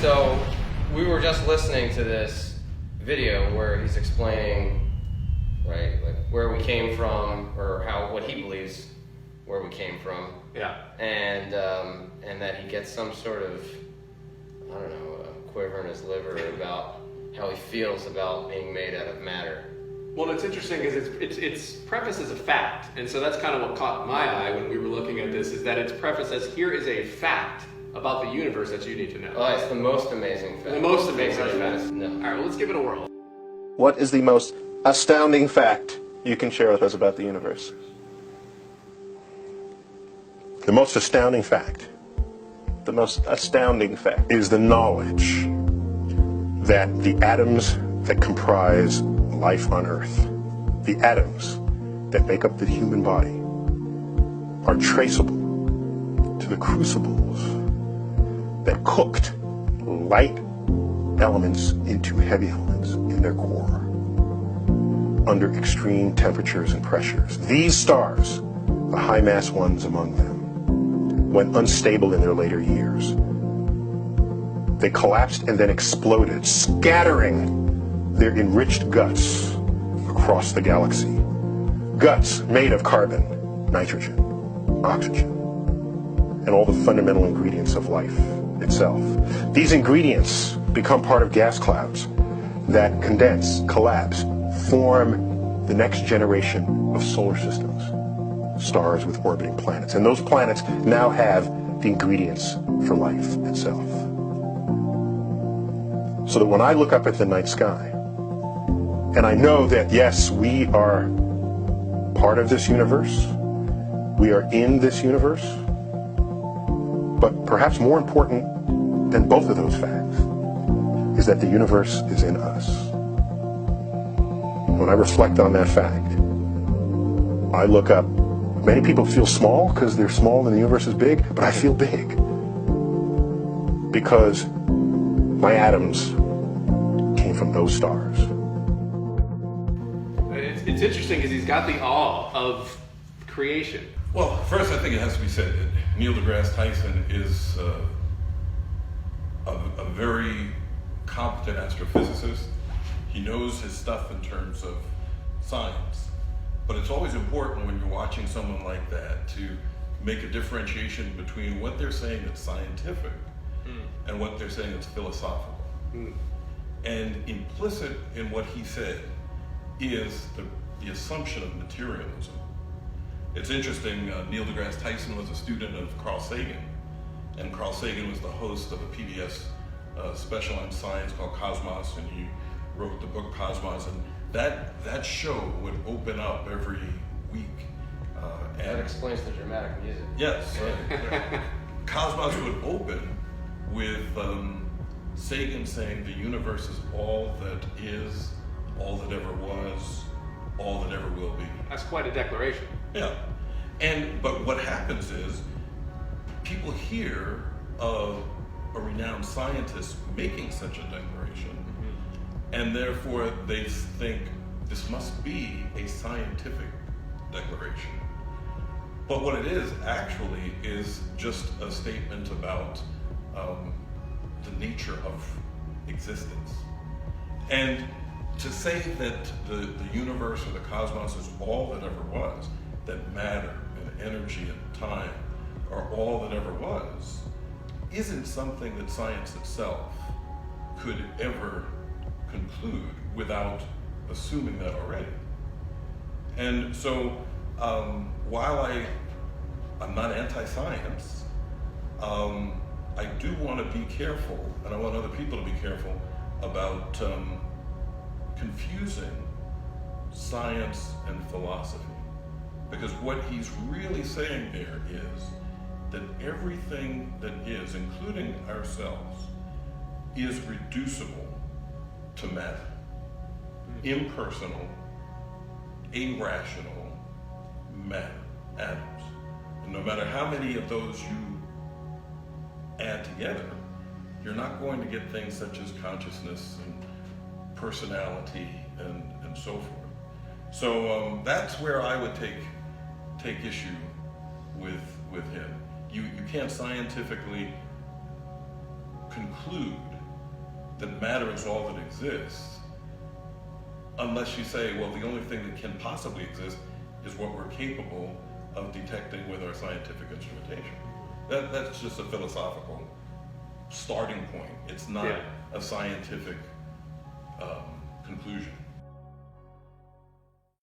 So we were just listening to this video where he's explaining, right, like where we came from, or what he believes where we came from. Yeah. And that he gets some sort of, I don't know, a quiver in his liver about how he feels about being made out of matter. Well, it's interesting because it's prefaced as a fact, and so that's kind of what caught my eye when we were looking at this, is that it's prefaced as, here is a fact about the universe that you need to know. Oh, it's the most amazing fact. The most amazing fact. No. All right, well, let's give it a whirl. What is the most astounding fact you can share with us about the universe? The most astounding fact. The most astounding fact is the knowledge that the atoms that comprise life on Earth, the atoms that make up the human body, are traceable to the crucibles that cooked light elements into heavy elements in their core under extreme temperatures and pressures. These stars, the high-mass ones among them, when unstable in their later years, they collapsed and then exploded, scattering their enriched guts across the galaxy. Guts made of carbon, nitrogen, oxygen, and all the fundamental ingredients of life itself. These ingredients become part of gas clouds that condense, collapse, form the next generation of solar systems, stars with orbiting planets. And those planets now have the ingredients for life itself. So that when I look up at the night sky, and I know that, yes, we are part of this universe, we are in this universe, but perhaps more important than both of those facts is that the universe is in us. When I reflect on that fact, I look up. Many people feel small because they're small and the universe is big, but I feel big because my atoms came from those stars. It's interesting because he's got the awe of creation. Well, first I think it has to be said that Neil deGrasse Tyson is a very competent astrophysicist. He knows his stuff in terms of science. But it's always important when you're watching someone like that to make a differentiation between what they're saying that's scientific and what they're saying that's philosophical. And implicit in what he said is the assumption of materialism. It's interesting, Neil deGrasse Tyson was a student of Carl Sagan, and Carl Sagan was the host of a PBS special on science called Cosmos, and he wrote the book Cosmos, and that show would open up every week. And that explains the dramatic music. Yes. Cosmos would open with Sagan saying the universe is all that is, all that ever was, all that ever will be. That's quite a declaration. Yeah. But what happens is people hear of a renowned scientist making such a declaration, and therefore they think this must be a scientific declaration. But what it is actually is just a statement about the nature of existence. And to say that the universe or the cosmos is all that ever was, that matter and energy and time are all that ever was, isn't something that science itself could ever conclude without assuming that already. And so while I'm not anti-science, I do want to be careful, and I want other people to be careful about confusing science and philosophy. Because what he's really saying there is that everything that is, including ourselves, is reducible to matter. Impersonal, irrational matter, atoms. And no matter how many of those you add together, you're not going to get things such as consciousness and personality and so forth. So that's where I would take issue with him. You can't scientifically conclude that matter is all that exists, unless you say, well, the only thing that can possibly exist is what we're capable of detecting with our scientific instrumentation. That's just a philosophical starting point. It's not a scientific conclusion.